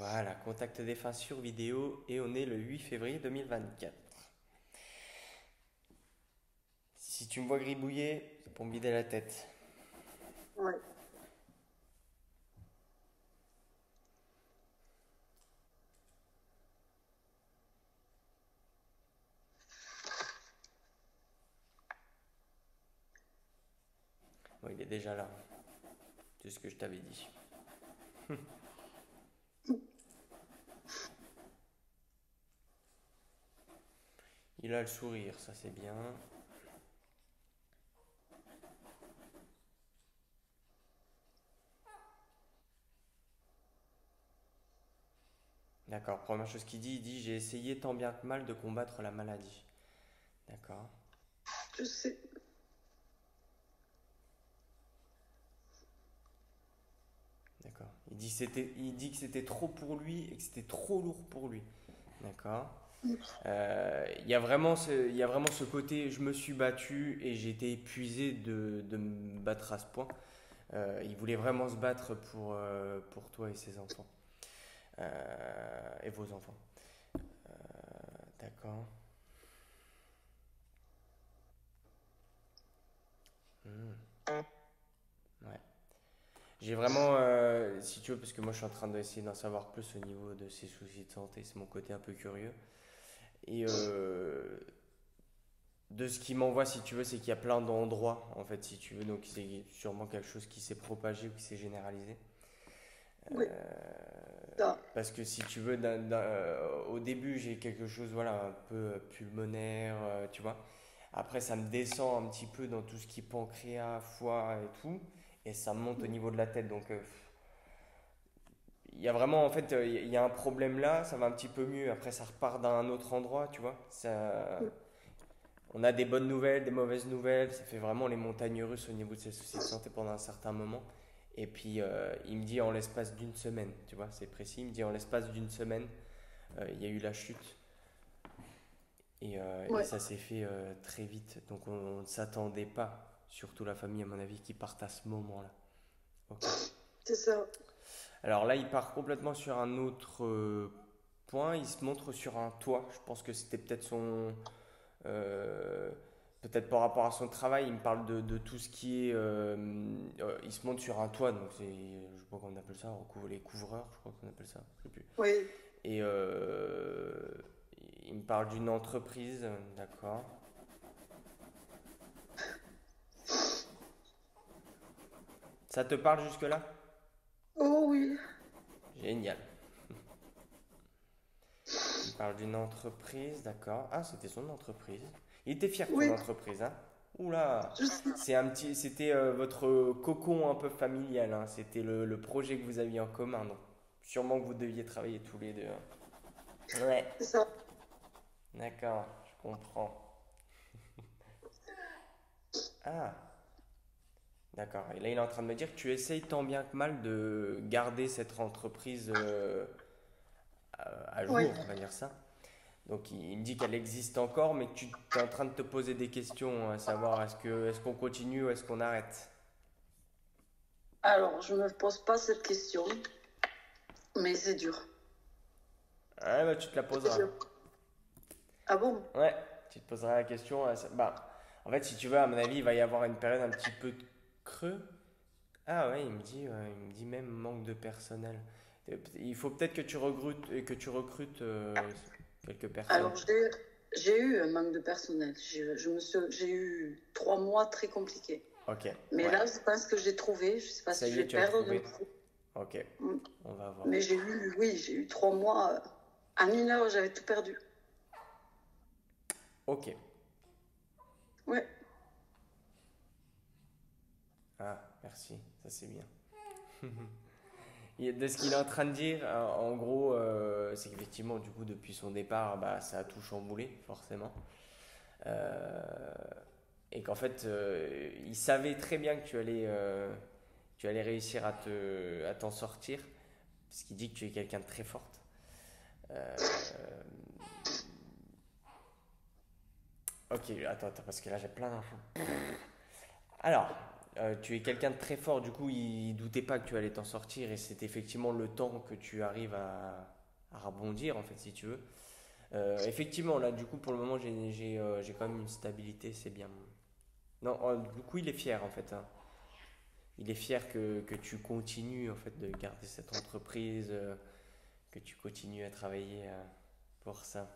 Voilà, contact défunt sur vidéo et on est le 8 février 2024. Si tu me vois gribouiller, c'est pour me vider la tête. Ouais. Bon, il est déjà là, c'est ce que je t'avais dit. Il a le sourire, ça c'est bien. D'accord, première chose qu'il dit, il dit j'ai essayé tant bien que mal de combattre la maladie. D'accord, Je sais. d'accord. Il dit que c'était trop pour lui et que c'était trop lourd pour lui. D'accord. Il y a vraiment ce côté, je me suis battu et j'ai été épuisé de me battre à ce point. Il voulait vraiment se battre pour toi et ses enfants. Et vos enfants. D'accord. Hmm, ouais. J'ai vraiment, si tu veux, parce que moi je suis en train d'essayer d'en savoir plus au niveau de ses soucis de santé, c'est mon côté un peu curieux. Et de ce qu'il m'envoie, si tu veux, c'est qu'il y a plein d'endroits, en fait, si tu veux, donc c'est sûrement quelque chose qui s'est propagé ou qui s'est généralisé. Oui. Ça. Parce que si tu veux, au début, j'ai quelque chose, voilà, un peu pulmonaire, tu vois. Après, ça me descend un petit peu dans tout ce qui est pancréas, foie et tout. Et ça monte au niveau de la tête. Donc, il y a vraiment, en fait, il y a un problème là, ça va un petit peu mieux. Après, ça repart d'un autre endroit, tu vois. On a des bonnes nouvelles, des mauvaises nouvelles. Ça fait vraiment les montagnes russes au niveau de ses soucis de santé pendant un certain moment. Et puis, il me dit en l'espace d'une semaine, tu vois, c'est précis. Il me dit en l'espace d'une semaine, il y a eu la chute. Et Ouais. ça s'est fait très vite. Donc, on ne s'attendait pas, surtout la famille, à mon avis, qui partent à ce moment-là. Ok. C'est ça. Alors là, il part complètement sur un autre point. Il se montre sur un toit. Je pense que c'était peut-être son. euh, Peut-être par rapport à son travail, il me parle de tout ce qui est. Il se monte sur un toit, donc c'est. Je sais pas comment on appelle ça, les couvreurs, je crois qu'on appelle ça. Je sais plus. Oui. Et il me parle d'une entreprise, d'accord. Ça te parle jusque-là? Oh oui. Génial. Il me parle d'une entreprise, d'accord. Ah, c'était son entreprise. Il était fier de son Oui. entreprise, hein. Oula, Je sais. c'était votre cocon un peu familial, hein. C'était le projet que vous aviez en commun, donc sûrement que vous deviez travailler tous les deux, hein. Ouais, C'est ça. d'accord, je comprends. Ah, d'accord. Et là, il est en train de me dire que tu essayes tant bien que mal de garder cette entreprise à Oui. jour, on va dire ça. Donc il me dit qu'elle existe encore, mais que tu es en train de te poser des questions, à savoir est-ce qu'on continue ou est-ce qu'on arrête? Alors, je me pose pas cette question, mais c'est dur. Ah bah tu te la C'est poseras. dur. Ah bon? Ouais, tu te poseras la question. Bah, en fait, si tu veux, à mon avis, il va y avoir une période un petit peu de creux. Ah ouais, il me dit même manque de personnel. Il faut peut-être que tu recrutes quelques personnes. Alors, j'ai eu un manque de personnel. J'ai eu 3 mois très compliqués. Ok, Mais ouais. là, je pense que j'ai trouvé. Je sais pas Ça si je y est, vais tu as perdre d'un trouvé. coup. Ok, Mm. on va voir. Mais oui, j'ai eu 3 mois. En une heure, j'avais tout perdu. Ok. Ouais. Ah, merci, ça c'est bien. De ce qu'il est en train de dire, en gros, c'est qu'effectivement, du coup, depuis son départ, bah, ça a tout chamboulé, forcément. Euh, et qu'en fait, il savait très bien que tu allais réussir à t'en sortir, parce qu'il dit que tu es quelqu'un de très forte. Euh, ok, attends, parce que là, j'ai plein d'infos. Alors, tu es quelqu'un de très fort, du coup, il doutait pas que tu allais t'en sortir et c'est effectivement le temps que tu arrives à rebondir, en fait, si tu veux. Effectivement, là, du coup, pour le moment, j'ai quand même une stabilité, c'est bien. Non, du coup, il est fier, en fait, hein. Il est fier que tu continues, en fait, de garder cette entreprise, que tu continues à travailler pour ça.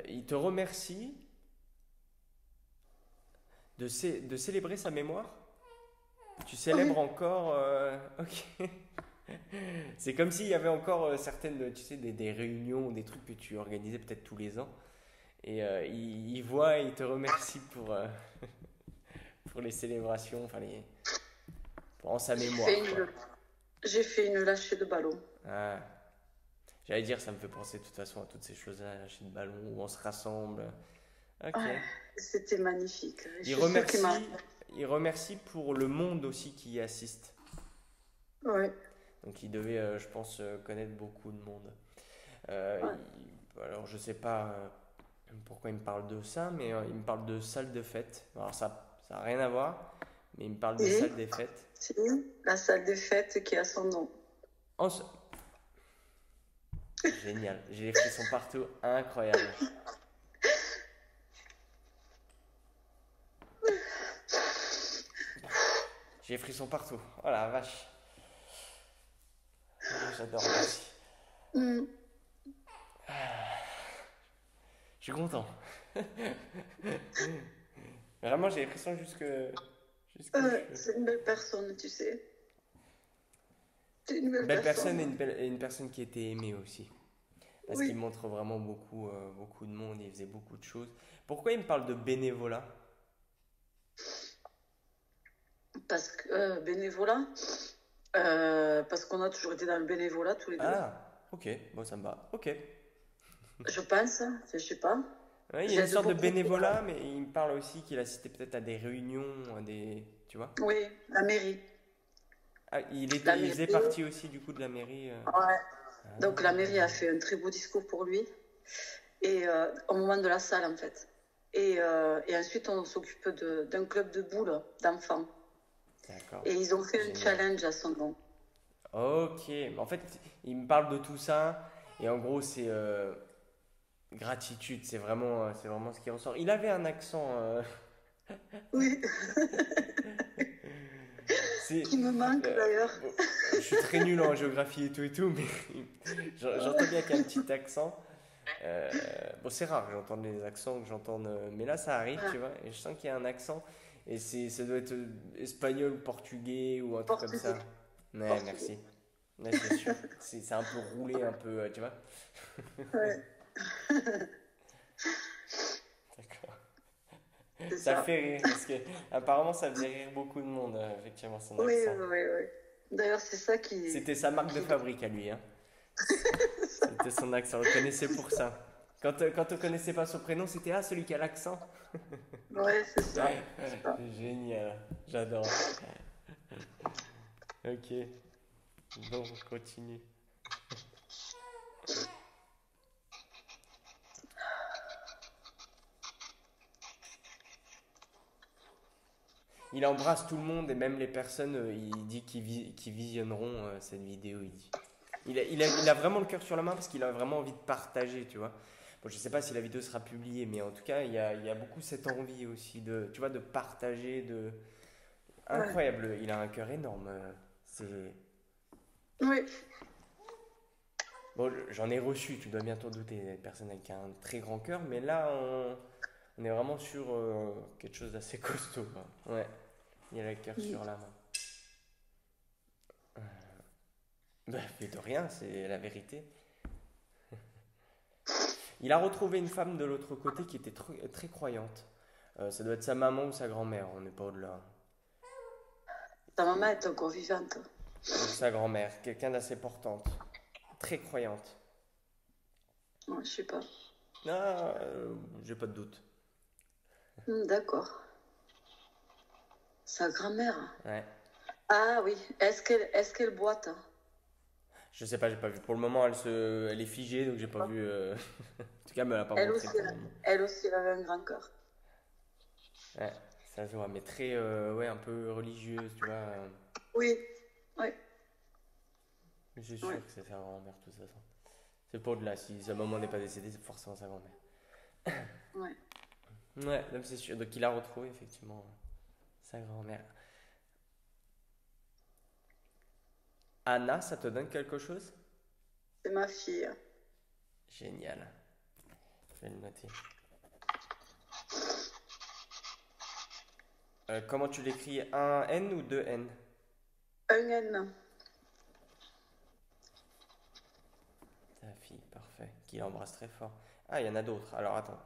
Il te remercie de célébrer sa mémoire. Tu célèbres Oui. encore. Ok. C'est comme s'il y avait encore certaines, tu sais, des réunions, des trucs que tu organisais peut-être tous les ans. Et il voit et il te remercie pour les célébrations, enfin en sa J'ai mémoire, fait quoi. une, j'ai fait une lâchée de ballon. Ah, j'allais dire, ça me fait penser de toute façon à toutes ces choses-là, lâcher de ballon, où on se rassemble. Ok. Ouais, c'était magnifique. Je Il suis sûre qu'il m'a... remercie, il remercie pour le monde aussi qui y assiste. Ouais, Donc il devait, je pense, connaître beaucoup de monde. ouais. Alors je sais pas pourquoi il me parle de ça, mais il me parle de salle de fête. Alors ça a rien à voir, mais il me parle de Et salle des fêtes. c'est la salle des fêtes qui a son nom. En ce- Génial, j'ai les frissons partout, incroyable. J'ai les frissons partout. Oh la vache. Ah, j'adore, merci. Hmm. Je suis content. Vraiment, j'ai les frissons jusqu'aux cheveux. C'est une belle personne, tu sais. C'est une Une belle belle personne personne. et une personne qui était aimée aussi. Parce qu'il Oui, montre vraiment beaucoup de monde, il faisait beaucoup de choses. Pourquoi il me parle de bénévolat? parce que bénévolat, parce qu'on a toujours été dans le bénévolat tous les deux. Ah, ok, bon, ça me va. Ok. Je pense, je sais pas. Ouais, il y a une J'aide sorte de beaucoup. bénévolat, mais il me parle aussi qu'il assistait peut-être à des réunions, à des. Tu vois? Oui, la mairie. Ah, La il mairie. faisait partie aussi du coup de la mairie. Ouais. Ah, Donc la mairie a fait un très beau discours pour lui. Et au moment de la salle, en fait. Et ensuite, on s'occupe d'un club de boules d'enfants. d'accord. Et ils ont fait un Génial. challenge à son nom. Ok, en fait, il me parle de tout ça, et en gros, c'est gratitude, c'est vraiment ce qui ressort. Il avait un accent. Oui, C'est, qui me manque d'ailleurs. bon, je suis très nul en géographie et tout, mais j'entends bien qu'il y a un petit accent. Euh, bon, c'est rare que j'entende les accents, que j'entende, mais là ça arrive, tu Ah, vois, et je sens qu'il y a un accent, et ça doit être espagnol, portugais ou un truc comme portugais. ça. Ouais, Portugais. merci. Ouais, c'est sûr. C'est un peu roulé, un peu, tu vois. Ouais, D'accord. c'est Ça ça. fait rire, parce que apparemment ça faisait rire beaucoup de monde, effectivement, son Oui, accent. oui, oui, oui. D'ailleurs, c'est ça C'était sa marque de qui... fabrique à lui, hein. C'était son accent, on le connaissait pour ça. Quand on connaissait pas son prénom, c'était ah, celui qui a l'accent. Ouais, c'est ça. C'est ça. Génial, j'adore. Ok, bon, on continue. Il embrasse tout le monde et même les personnes, il dit qui visionneront cette vidéo. Il dit. Il a vraiment le cœur sur la main parce qu'il a vraiment envie de partager, tu vois. Bon, je sais pas si la vidéo sera publiée, mais en tout cas, il y a beaucoup cette envie aussi de, tu vois, de partager, de. Ouais. Incroyable, il a un cœur énorme. C'est. Oui, Bon, j'en ai reçu, tu dois bien t'en douter, des personnes avec un très grand cœur, mais là, on est vraiment sur quelque chose d'assez costaud, quoi. Ouais, il a le cœur sur la main. Bah, mais de rien, c'est la vérité. Il a retrouvé une femme de l'autre côté qui était très croyante. Ça doit être sa maman ou sa grand-mère, on n'est pas au-delà. ta maman est encore vivante. Ou sa grand-mère, quelqu'un d'assez portante, très croyante. Ouais, je sais pas. Ah, j'ai pas de doute. D'accord. Sa grand-mère. Ouais. Ah oui, est-ce qu'elle boite? Je sais pas, j'ai pas vu. Pour le moment, elle est figée, donc j'ai pas vu. En tout cas, elle me l'a pas Elle montré aussi, pour le moment. elle aussi, elle avait un grand cœur. Ouais, Ça se voit, mais très, ouais, un peu religieuse, tu vois. Oui, oui, Je suis oui, sûr que c'est sa grand-mère, de toute façon. C'est pour de là, si sa maman n'est pas décédée, c'est forcément sa grand-mère. oui. Ouais, donc c'est sûr. Donc il a retrouvé effectivement sa grand-mère. Anna, ça te donne quelque chose? C'est ma fille. Génial. Je vais le noter. Comment tu l'écris? Un N ou deux N? Un N. Ta fille, parfait. Qui l'embrasse très fort. Ah, il y en a d'autres. Alors attends.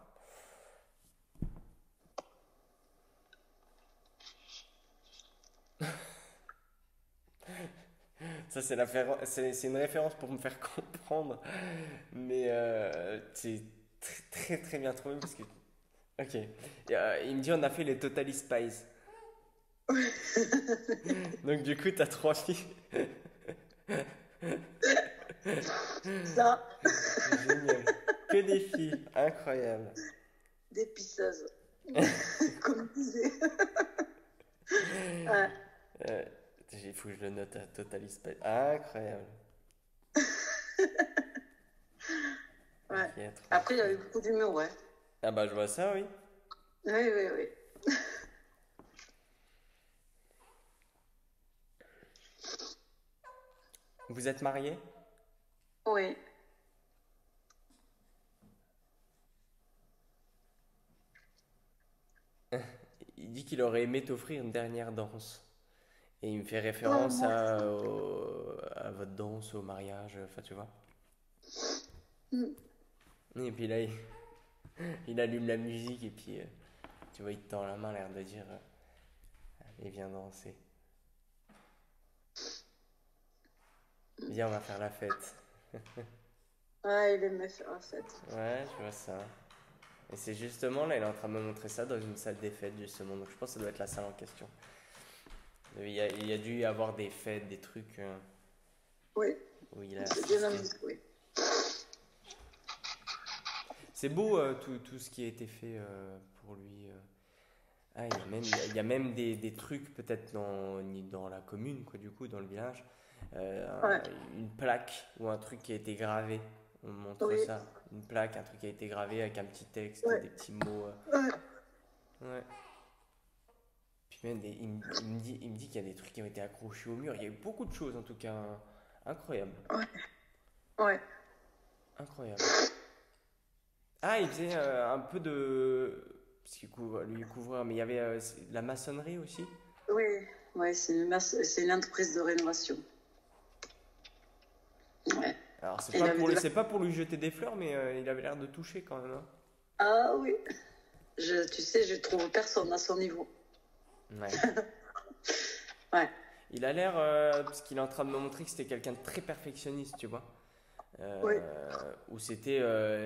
Ça, c'est une référence pour me faire comprendre. Mais c'est très, très très bien trouvé parce que. Ok. Il me dit on a fait les Totally Spies. Donc du coup, t'as trois filles. Ça, Génial. Que des filles. Incroyable. des pisseuses. Comme disait. Ouais, Euh, il faut que je le note à Totally Spies. Incroyable. ouais. Ok, trois Après, il y avait filles. beaucoup d'humour, ouais. Ah bah je vois ça, oui. Oui, oui, oui. Vous êtes mariés? Oui. Il dit qu'il aurait aimé t'offrir une dernière danse. Et il me fait Oh, référence à votre danse au mariage, enfin tu vois. merci. Et puis là, il allume la musique et puis tu vois, il te tend la main, l'air de dire allez, viens danser. Viens, on va faire la fête. Ouais, il aimait faire la fête. Ouais, je vois ça. Et c'est justement là, il est en train de me montrer ça dans une salle des fêtes, justement. Donc je pense que ça doit être la salle en question. Il y a dû y avoir des fêtes, des trucs Oui, où il a c'est bien assisté. amusé, oui. C'est beau tout ce qui a été fait pour lui. Ah, il y a même des trucs peut-être dans la commune, quoi, du coup, dans le village. Ouais, Une plaque ou un truc qui a été gravé. On montre oui, ça. Une plaque, un truc qui a été gravé avec un petit texte, ouais, des petits mots. ouais, Ouais. Puis même, il me dit qu'il y a des trucs qui ont été accrochés au mur. Il y a eu beaucoup de choses, en tout cas. Incroyable. ouais, ouais. Incroyable. Ah, il faisait un peu de. Parce qu'il couvre, lui, il couvre, mais il y avait la maçonnerie aussi. Oui, ouais, c'est une entreprise de rénovation. Ouais. Alors, Et il avait de la... c'est pas pour lui jeter des fleurs, mais il avait l'air de toucher quand même, hein. Ah oui, tu sais, je trouve personne à son niveau. Ouais. Ouais, Il a l'air, parce qu'il est en train de me montrer que c'était quelqu'un de très perfectionniste, tu vois. oui, Où c'était,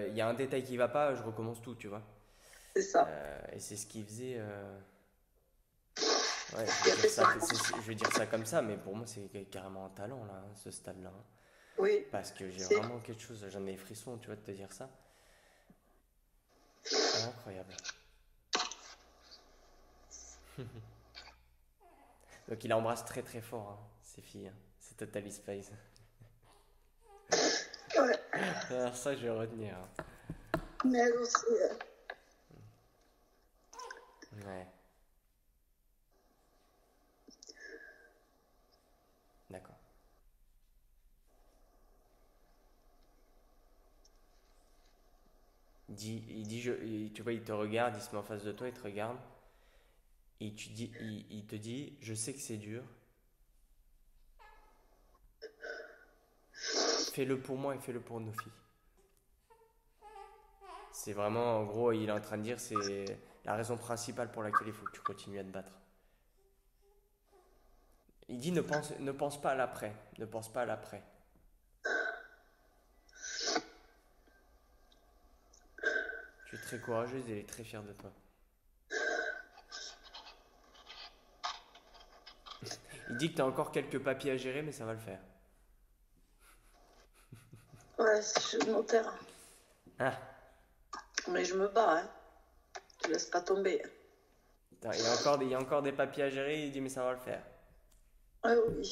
il y a un détail qui va pas, je recommence tout, tu vois. c'est ça. Et c'est ce qu'il faisait. Ouais, Il a fait ça. je vais dire ça comme ça, mais pour moi, c'est carrément un talent, là, hein, ce stade-là, hein. Oui, Parce que j'ai c'est... vraiment quelque chose, j'en ai des frissons, tu vois, de te dire ça. Incroyable. Donc il embrasse très très fort, hein, ces filles, hein. C'est Totally Spies. Ouais, Alors ça, je vais retenir, hein. mais elle aussi... Ouais, d'accord. Tu vois, il te regarde, il se met en face de toi, il te regarde, et il te dit, je sais que c'est dur, fais-le pour moi et fais-le pour nos filles. C'est vraiment, en gros, il est en train de dire, c'est la raison principale pour laquelle il faut que tu continues à te battre. Il dit, ne pense pas à l'après, ne pense pas à l'après. Tu es très courageuse et il est très fier de toi. Il dit que tu as encore quelques papiers à gérer, mais ça va le faire. Ouais, je suis notaire. Ah, Mais je me bats, hein. Je laisse pas tomber. Putain, il y a encore des papiers à gérer, il dit mais ça va le faire. Ah oui.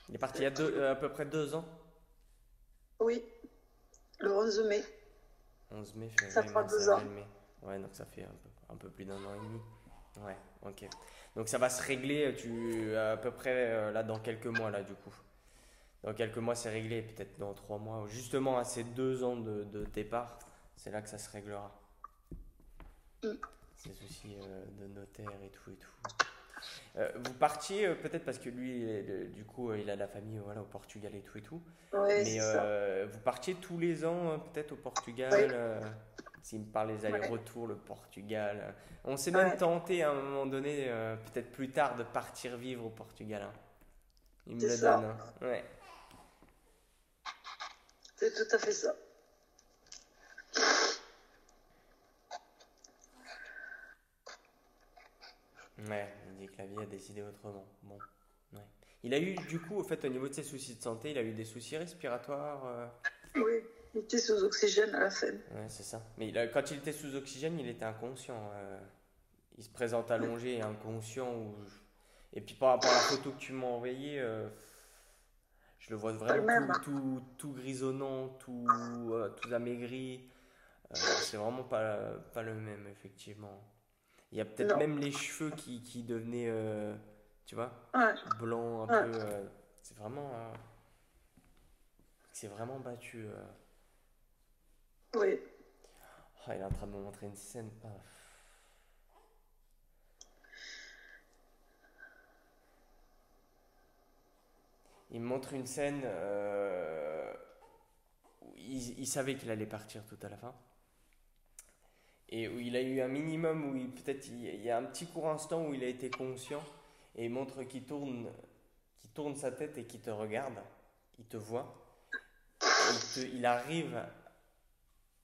Il est parti il y a Peut-être. à peu près 2 ans. Oui, le 11 mai. 11 mai, Ça février, fera mars, 2 ans. avril, mai. Ouais, donc ça fait un peu plus d'1 an et demi. Ouais, ok. Donc ça va se régler à peu près là dans quelques mois là du coup. Dans quelques mois c'est réglé, peut-être dans 3 mois. Justement à ces 2 ans de départ, c'est là que ça se réglera. Mm. Ces soucis de notaire et tout et tout. Vous partiez peut-être parce que lui, du coup, il a la famille voilà, au Portugal et tout et tout. Oui, Mais c'est ça. vous partiez tous les ans peut-être au Portugal. Oui, S'il me parle des ouais, allers-retours, le Portugal. On s'est même ouais, tenté à un moment donné, peut-être plus tard, de partir vivre au Portugal, hein. Il me c'est le donne, ça. hein. Ouais. C'est tout à fait ça. Ouais, il dit que la vie a décidé autrement. Bon, ouais. Il a eu, du coup, au fait, au niveau de ses soucis de santé, il a eu des soucis respiratoires. Oui, il était sous oxygène à la fin. Ouais, c'est ça. Mais quand il était sous oxygène, il était inconscient. Il se présente Ouais. allongé et inconscient. Et puis par rapport à la photo que tu m'as envoyée, je le vois Pas le vraiment même. tout grisonnant, tout amaigri. C'est vraiment pas le même, effectivement. Il y a peut-être Non. même les cheveux qui devenaient, tu vois, Ouais, blancs un ouais, peu. C'est vraiment, c'est vraiment battu. oui. Oh, il est en train de me montrer une scène. Il me montre une scène où il savait qu'il allait partir tout à la fin. Et où il a eu un minimum où peut-être il y a un petit court instant où il a été conscient. Et il montre qu'il tourne sa tête et qu'il te regarde. Il te voit. Et il arrive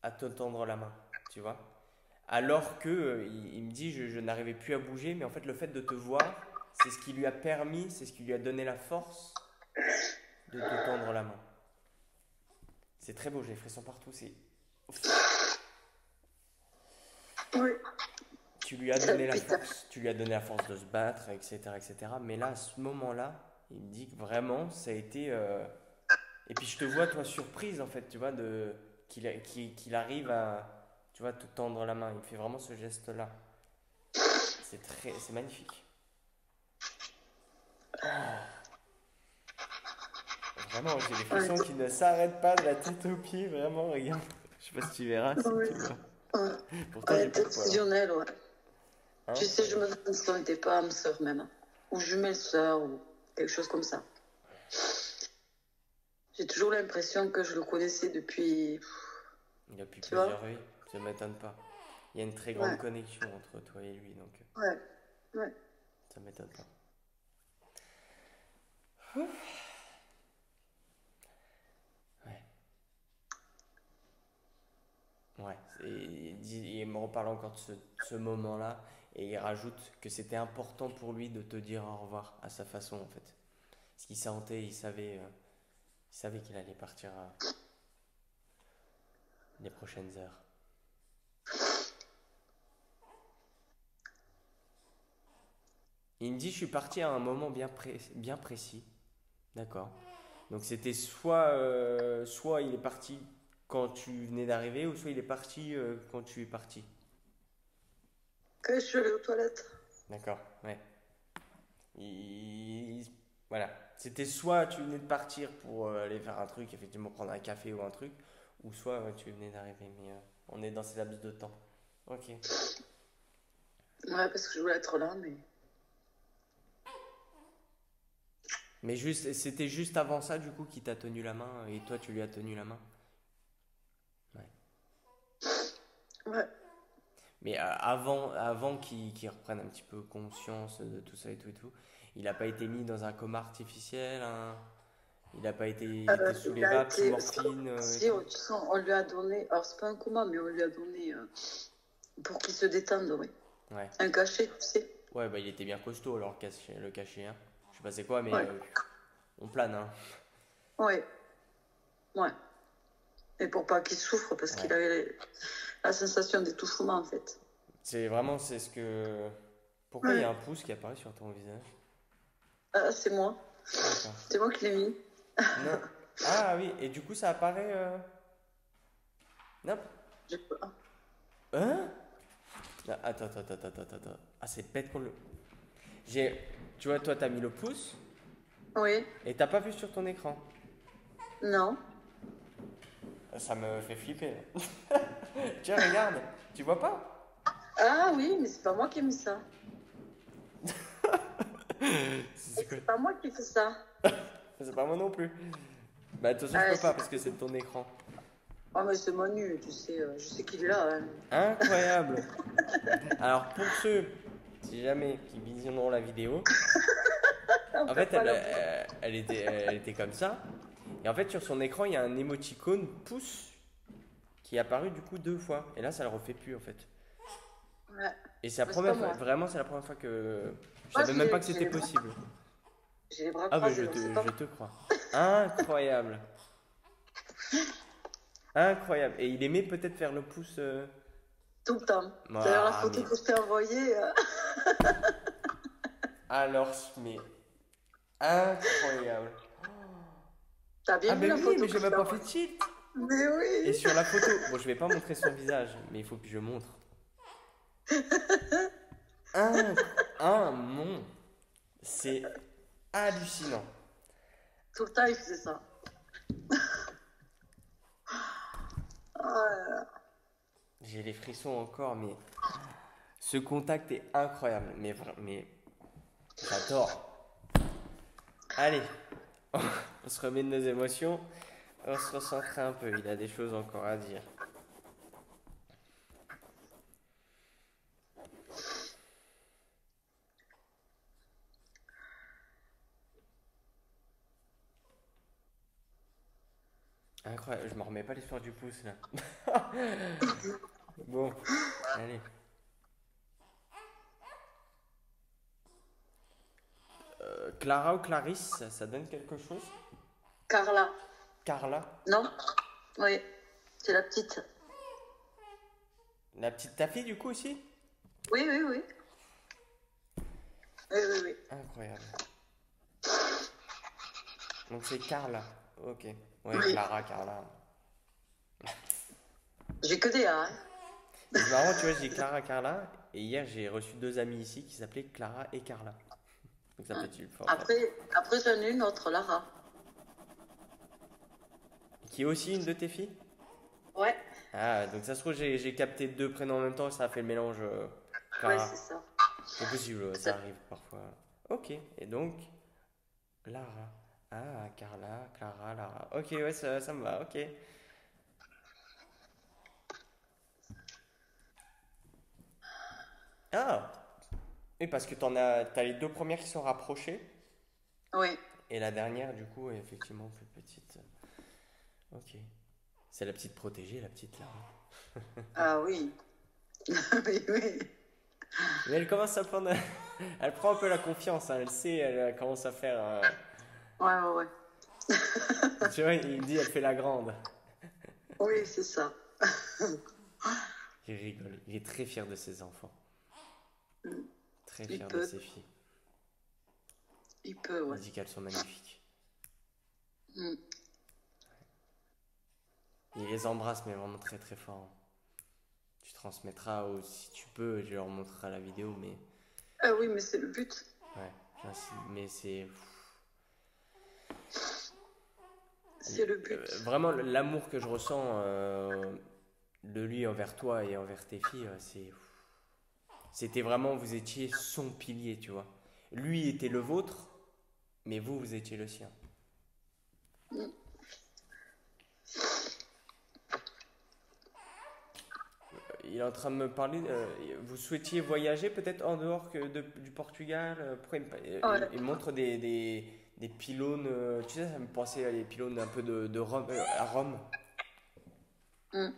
à te tendre la main, tu vois. Alors que il me dit je n'arrivais plus à bouger, mais en fait le fait de te voir, c'est ce qui lui a permis, c'est ce qui lui a donné la force de te tendre la main. C'est très beau, j'ai les frissons partout. Oui. Tu lui as Ça donné la pète. force, tu lui as donné la force de se battre, etc., etc. Mais là, à ce moment-là, il me dit que vraiment, ça a été. Et puis je te vois, toi, surprise, en fait, tu vois, qu'il arrive à, tu vois, te tendre la main. Il fait vraiment ce geste-là. C'est magnifique. Vraiment, j'ai les Ouais, frissons qui ne s'arrêtent pas de la tête aux pieds, vraiment, regarde. Je sais pas si tu verras, si oui. tu vois. Ouais. Pourtant, Ouais, j'ai pas de poils, hein. exceptionnel, ouais. Tu sais, je Incroyable. me demande si on n'était pas âme sœur même. Ou jumelle sœur, ou quelque chose comme ça. J'ai toujours l'impression que je le connaissais depuis. Il a pu Tu vois? plusieurs vies, ça m'étonne pas. Il y a une très grande Ouais, connexion entre toi et lui, donc ouais, ouais. ça m'étonne pas. Ouais, ouais. Il me reparle encore de ce moment-là et il rajoute que c'était important pour lui de te dire au revoir à sa façon en fait. Parce qu'il sentait, il savait qu'il allait partir les prochaines heures. Il me dit, je suis parti à un moment bien précis. D'accord. Donc c'était soit il est parti quand tu venais d'arriver, ou soit il est parti quand tu es parti. Que je suis allée aux toilettes. D'accord, ouais. Il- Voilà. C'était soit tu venais de partir pour aller faire un truc, effectivement prendre un café ou un truc, ou soit tu venais d'arriver. Mais on est dans ces laps de temps. Ok. Ouais, parce que je voulais être là, mais. Mais c'était juste avant ça, du coup, qu'il t'a tenu la main et toi, tu lui as tenu la main. Ouais. Ouais. Mais avant qu'il reprenne un petit peu conscience de tout ça et tout et tout, il n'a pas été mis dans un coma artificiel, hein. Il était sous Il les a vapes, sous été. morphine et Si, tout. tu sens, on lui a donné. Alors, c'est pas un coma, mais on lui a donné. Pour qu'il se détende, oui. Ouais. Un cachet, tu sais. Ouais, bah il était bien costaud alors le cachet, hein. Je sais pas c'est quoi, mais Ouais. on plane, hein. Ouais. Ouais. Et pour pas qu'il souffre, parce Ouais. qu'il avait la sensation d'étouffement, en fait. C'est vraiment, c'est ce que... Pourquoi il y Ouais. a un pouce qui apparaît sur ton visage? Ah, c'est moi. D'accord. C'est moi qui l'ai mis. Non. Ah oui, et du coup ça apparaît... Non. Je sais pas. Hein? Ah, attends, attends, attends, attends, attends, attends. Ah, c'est bête qu'on le... J'ai... Tu vois, toi, t'as mis le pouce Oui. et t'as pas vu sur ton écran. Non. Ça me fait flipper, là. Tiens, regarde. Tu vois pas? Ah oui, mais c'est pas moi qui ai mis ça. C'est quoi? C'est pas moi qui ai fait ça. C'est pas moi non plus. Bah, attention, je Ah, peux pas parce que c'est de ton écran. oh, mais c'est Manu, tu sais, je sais qu'il est là, hein. Incroyable. Alors, pour ceux, si jamais, qui visionneront la vidéo, On en peut fait, pas la elle était comme ça. Et en fait, sur son écran, il y a un émoticône pouce qui est apparu du coup 2 fois. Et là, ça le refait plus en fait. Ouais. Et c'est la Mais c'est première pas fois, moi. vraiment, c'est la première fois que. Je Moi, savais même pas que c'était possible. j'ai les bras Ah, ben croisés, donc c'est pas je moi. te crois. Incroyable. Incroyable. Et il aimait peut-être faire le pouce. Tout le temps. D'ailleurs, la Ah, photo mais. que je t'ai envoyée, Alors, mais. Incroyable. t'as Ah, bien vu ben la oui, photo mais que j'ai je même t'ai pas fait envoyée? de tilt. Mais Et oui! sur la photo, bon, je vais pas montrer son visage, mais il faut que je montre. Mon. C'est hallucinant. Tout le temps, il faisait ça. Ah, J'ai les frissons encore, mais ce contact est incroyable. Mais j'adore. Allez, on se remet de nos émotions. On se recentre un peu. Il a des choses encore à dire. Incroyable. Je me remets pas l'histoire du pouce là. Bon, allez. Clara ou Clarisse, ça donne quelque chose? Carla. Carla, Non? Oui, c'est la petite. la petite ta fille du coup aussi? Oui, oui, oui. Oui, oui, oui. Incroyable. Donc c'est Carla. Ok. Ouais, Oui. Clara, Carla. J'ai que des A, hein. Et c'est marrant, tu vois, j'ai Clara, Carla. Et hier, j'ai reçu 2 amis ici qui s'appelaient Clara et Carla. Donc ça peut être fort, fort. Après j'en ai une autre, Lara. Qui est aussi une de tes filles? Ouais, Ah, donc ça se trouve, j'ai capté 2 prénoms en même temps et ça a fait le mélange ouais, Clara. c'est ça. C'est possible, ouais, ça arrive parfois. Ok, et donc, Lara. Ah, Carla, Clara, Lara. Ok, ouais, ça me va, ok. Ah, oui, parce que t'as les 2 premières qui sont rapprochées. Oui. Et la dernière, du coup, est effectivement plus petite. Ok. C'est la petite protégée, la petite Lara. Ah oui. Oui, oui. Mais elle commence à prendre. Elle prend un peu la confiance, hein. Elle sait, elle commence à faire. Ouais, ouais, ouais. Tu vois, il dit, elle fait la grande. Oui, c'est ça. Il rigole. Il est très fier de ses enfants. Très Il fier de peut. ses filles. Il peut, Il ouais. dit qu'elles sont magnifiques. Mm. Il les embrasse, mais vraiment très très fort. Tu transmettras, ou si tu peux, je leur montrerai la vidéo, mais. Ah oui, mais c'est le but. Ouais, mais c'est. C'est le but. Vraiment, l'amour que je ressens de lui envers toi et envers tes filles, c'était vraiment, vous étiez son pilier, tu vois. Lui était le vôtre, mais vous étiez le sien. Il est en train de me parler. Vous souhaitiez voyager peut-être en dehors du Portugal? Pourquoi Ouais. il montre des pylônes. Tu sais, ça me pensait à des pylônes un peu de Rome, à Rome. Mm.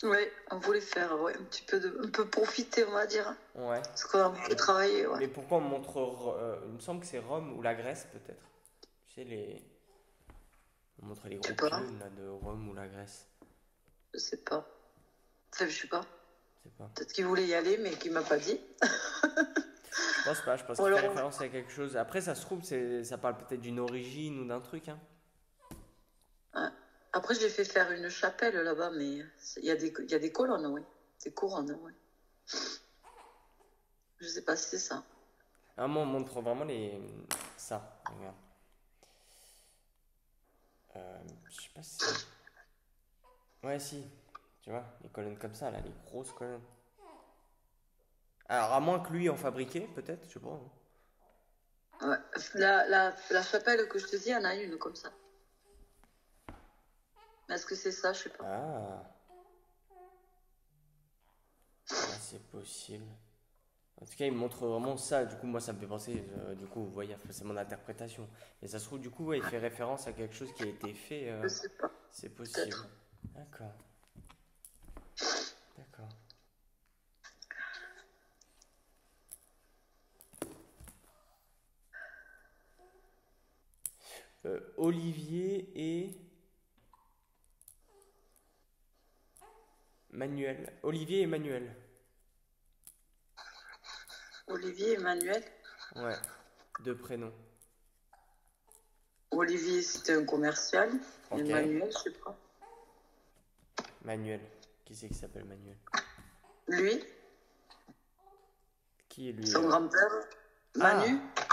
Ouais, on voulait faire ouais, un peu profiter, on va dire. Ouais. Parce qu'on a beaucoup travaillé, ouais. Mais pourquoi on montre. Il me semble que c'est Rome ou la Grèce peut-être. Tu sais, on montre les Je sais gros pas, pylônes là, de Rome ou la Grèce. je sais pas. Enfin, je sais pas. Je sais pas. Peut-être qu'il voulait y aller, mais qu'il m'a pas dit. Je pense pas, je pense Ou qu'il fait alors, référence à quelque chose. Après, ça se trouve, ça parle peut-être d'une origine ou d'un truc, hein. ouais. Après, j'ai fait faire une chapelle là-bas, mais il y a des colonnes, oui. Des couronnes, oui. Je sais pas si c'est ça. Ah, moi, on montre vraiment ça, regarde. Je sais pas si c'est... Ouais, si. Tu vois, les colonnes comme ça, là, les grosses colonnes. Alors, à moins que lui en fabriquait, peut-être, je sais pas, hein. Ouais. La chapelle que je te dis, il y en a une comme ça. Mais est-ce que c'est ça? Je sais pas. Ah, ah, c'est possible. En tout cas, il me montre vraiment ça. Du coup, moi, ça me fait penser. Du coup, vous voyez, c'est mon interprétation. Mais ça se trouve, du coup, ouais, il fait référence à quelque chose qui a été fait. Je sais pas. C'est possible. Peut-être. D'accord, d'accord. Olivier et Manuel. Olivier et Manuel. Olivier Emmanuel. Ouais, deux prénoms. Olivier, c'était un commercial. Ok. Emmanuel, je sais pas. Manuel. Qui c'est qui s'appelle Manuel? Lui, Qui est lui son grand-père. Manu. Ah!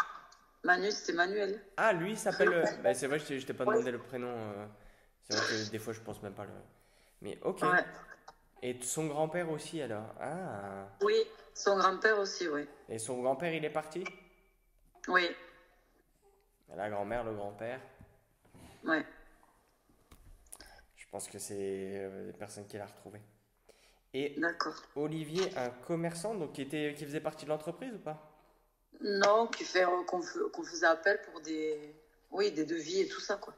Manu, c'était Manuel. Ah, lui il s'appelle. Bah, c'est vrai, je t'ai pas Oui. demandé le prénom. C'est vrai que des fois, je pense même pas le. Mais ok. Ouais. Et son grand-père aussi, alors? Ah! Oui, son grand-père aussi, oui. Et son grand-père, il est parti? Oui, La grand-mère, le grand-père. ouais. Je pense que c'est les personnes qui l'a retrouvé. Et D'accord. Olivier, un commerçant, donc qui faisait partie de l'entreprise ou pas? Non, qu'on faisait appel pour des devis et tout ça, quoi.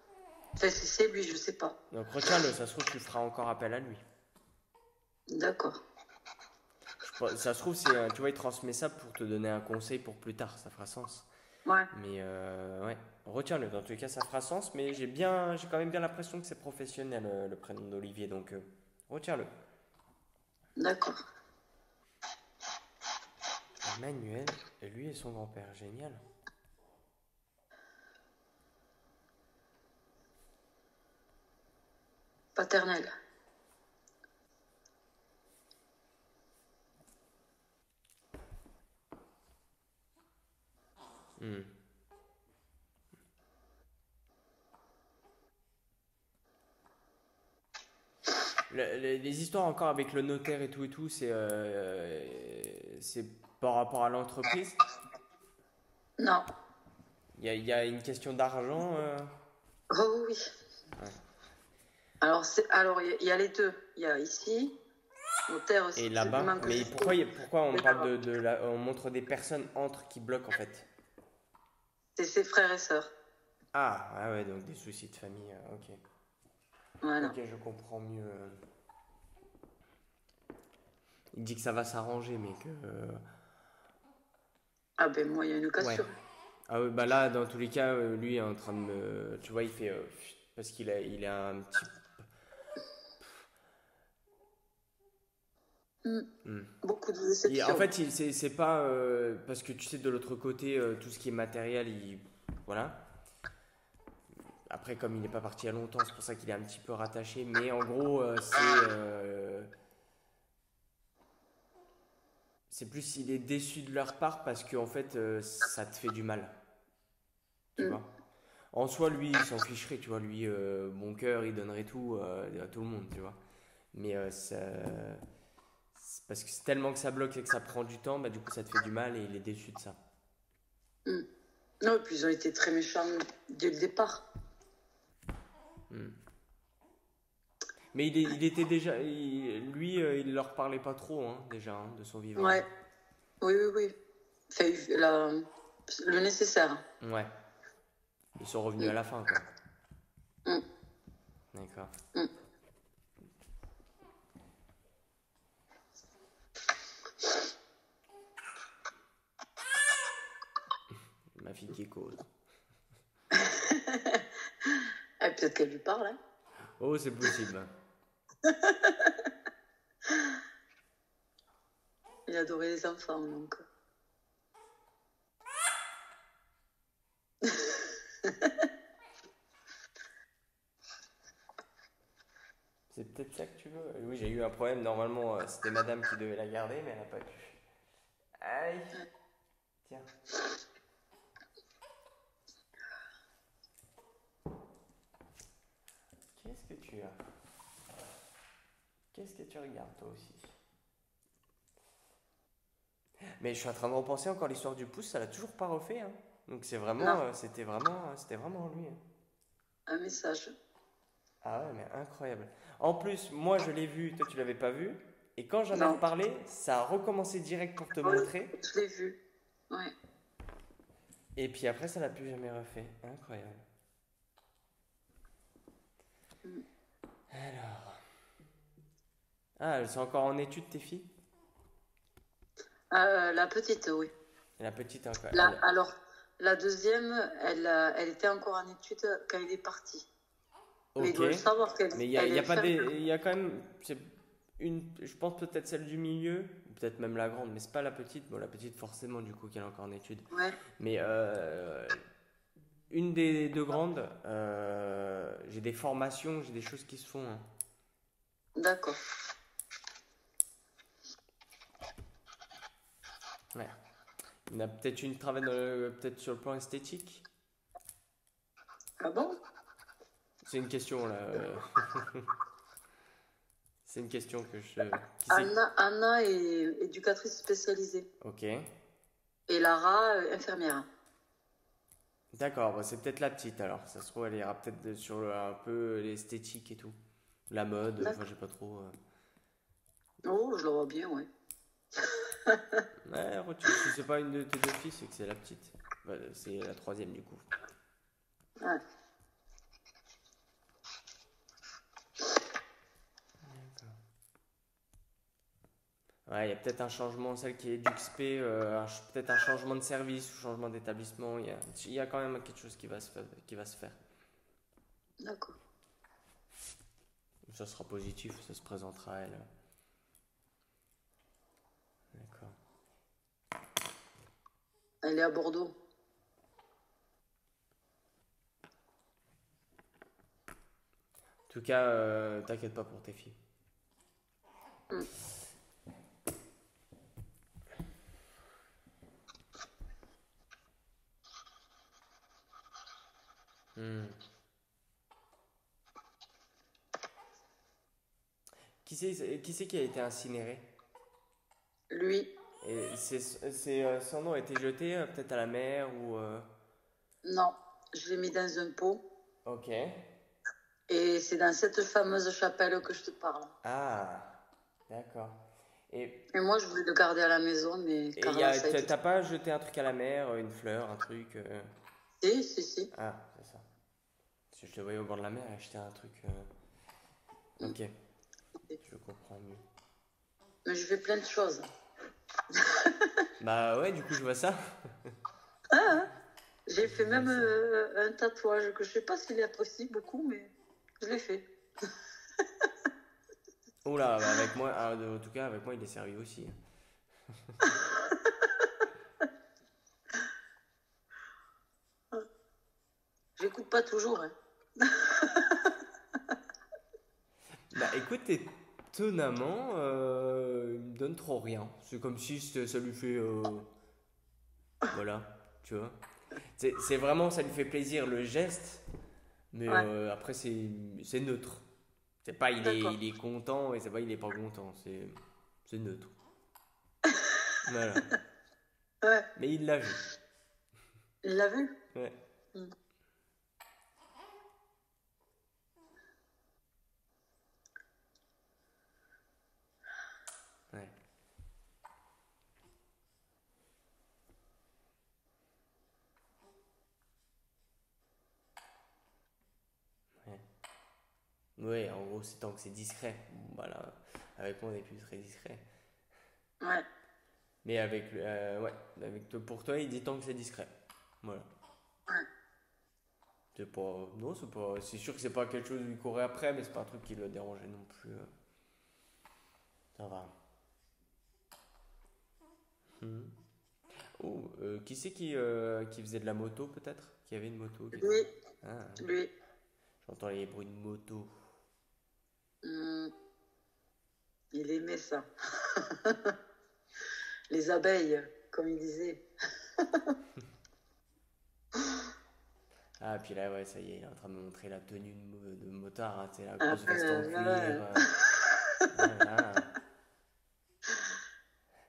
Enfin, si c'est lui, je sais pas. Donc retiens-le, ça se trouve, tu feras encore appel à lui. D'accord. Ça se trouve, tu vois, il transmet ça pour te donner un conseil pour plus tard, ça fera sens. Ouais, Mais ouais, retiens-le, dans tous les cas, ça fera sens, mais j'ai quand même bien l'impression que c'est professionnel, le prénom d'Olivier, donc retiens-le. d'accord. Emmanuel, et lui et son grand-père, génial. Paternel. Hmm. Les histoires encore avec le notaire et tout, c'est par rapport à l'entreprise. Non. Il y a une question d'argent. Oh oui. Ouais. Alors il y a les deux. Il y a ici, notaire aussi. Et Il là-bas. manque Mais juste- pourquoi on Et parle là-bas. on montre des personnes entre qui bloquent en fait? C'est ses frères et sœurs. Ah ouais, donc des soucis de famille. Ok. Voilà. Ok, je comprends mieux. Il dit que ça va s'arranger, mais que. Ah ben moi, il y a une Ouais. cassure. Ah ouais, bah là, dans tous les cas, lui est en train de me. Tu vois, il fait. Parce il a un petit. Hmm. Hmm. Beaucoup de En déceptions. fait, c'est pas. Parce que tu sais, de l'autre côté, tout ce qui est matériel, voilà. Après, comme il n'est pas parti il y a longtemps, c'est pour ça qu'il est un petit peu rattaché. Mais en gros, c'est plus il est déçu de leur part parce que en fait, ça te fait du mal. Tu Hmm. vois. En soi, lui, il s'en ficherait, tu vois. Lui, bon cœur, il donnerait tout à tout le monde, tu vois. Mais c'est parce que c'est tellement que ça bloque et que ça prend du temps, bah du coup, ça te fait du mal et il est déçu de ça. Hmm. Non, et puis ils ont été très méchants dès le départ. Hmm. Mais il était déjà. Lui, il leur parlait pas trop, hein, déjà, hein, de son vivant. Ouais. Oui, oui, oui. Fait le nécessaire. Ouais. Ils sont revenus Hmm. à la fin, quoi. Hmm. D'accord. Hmm. Ma fille qui cause. Ah, peut-être qu'elle lui parle, hein. Oh, c'est possible. adorait les enfants, donc. C'est peut-être ça que tu veux. Oui, j'ai eu un problème. Normalement, c'était madame qui devait la garder, mais elle n'a pas pu. Aïe, tiens. Qu'est-ce que tu as? Qu'est-ce que tu regardes toi aussi? Mais je suis en train de repenser encore l'histoire du pouce, ça l'a toujours pas refait, hein. Donc c'est Non, vraiment, c'était vraiment lui, hein. un message. Ah ouais, mais incroyable. En plus, moi je l'ai vu, toi tu l'avais pas vu, et quand j'en ai Non, reparlé, ça a recommencé direct pour te oui, montrer, je l'ai vu. Ouais. et puis après ça l'a plus jamais refait. Incroyable. Mm. Alors, ah, elles sont encore en études tes filles? La petite, oui. Et la petite encore. Alors, la deuxième, elle était encore en études quand il est parti. Mais il Ok. doit le savoir qu'elle Mais elle y est a pas des, infirmière. il y a quand même, c'est une, je pense peut-être celle du milieu, ou peut-être même la grande, mais c'est pas la petite. Bon, la petite forcément du coup qu'elle est encore en études. Ouais, Mais une des deux grandes, j'ai des formations, j'ai des choses qui se font, hein. d'accord. Ouais. Il y en a peut-être une qui travaille peut-être sur le plan esthétique. Ah bon? C'est une question là. C'est une question que je. Qui c'est? Anna est éducatrice spécialisée. Ok. Et Lara, infirmière. D'accord, bah, c'est peut-être la petite alors. Ça se trouve, elle ira peut-être sur un peu l'esthétique et tout. La mode, enfin, D'accord. j'ai pas trop. Oh, je la vois bien, ouais. Ouais, si c'est pas une de tes deux filles, c'est que c'est la petite. Bah, c'est la troisième du coup. Ouais. Ouais, il y a peut-être un changement, celle qui est d'UXP, peut-être un changement de service ou changement d'établissement. Il y a quand même quelque chose qui va se faire. D'accord. Ça sera positif, ça se présentera à elle. D'accord. Elle est à Bordeaux. En tout cas, t'inquiète pas pour tes filles. Hmm. Hmm. Qui c'est qui a été incinéré? Lui, Et son nom a été jeté peut-être à la mer ou. non. Je l'ai mis dans un pot. Ok. Et c'est dans cette fameuse chapelle que je te parle. Ah, d'accord. Et, Et moi, je voulais le garder à la maison, mais Carla, ça a été... t'as pas jeté un truc à la mer, une fleur, un truc Si, si, si. Ah, c'est ça. Parce que je te voyais au bord de la mer et acheter un truc. Ok, je comprends mieux. Mais je fais plein de choses. Bah ouais, du coup, je vois ça. J'ai fait Je vois même ça. un tatouage que je sais pas s'il apprécie beaucoup, mais je l'ai fait. Oula, bah avec moi, en tout cas, avec moi, il est servi aussi. J'écoute pas toujours, hein. Bah écoute, étonnamment, il me donne trop rien. C'est comme si ça lui fait. Voilà, tu vois. C'est vraiment, ça lui fait plaisir le geste, mais Ouais, après, c'est neutre. C'est pas d'accord. il est content et c'est pas il est pas content. C'est neutre. Voilà. Ouais, Mais il l'a vu. il l'a vu? Ouais. Mm. Ouais. Ouais. Ouais, en gros, c'est tant que c'est discret. Bon, voilà. Avec moi, on est plus très discret. Ouais, Mais ouais, pour toi, il dit tant que c'est discret. Voilà. ouais. C'est pas, non, c'est sûr que c'est pas quelque chose où il courait après, mais c'est pas un truc qui le dérangeait non plus. Ça va. Mhm. Oh, qui c'est qui faisait de la moto peut-être? Qui avait une moto quelque part? Lui, Ah, lui, j'entends les bruits de moto. hum, il aimait ça. Les abeilles, comme il disait. Ah, puis là, ouais, ça y est, il est en train de me montrer la tenue de motard, hein, tu sais, la Ah, grosse veste en là, cuir. là. Voilà.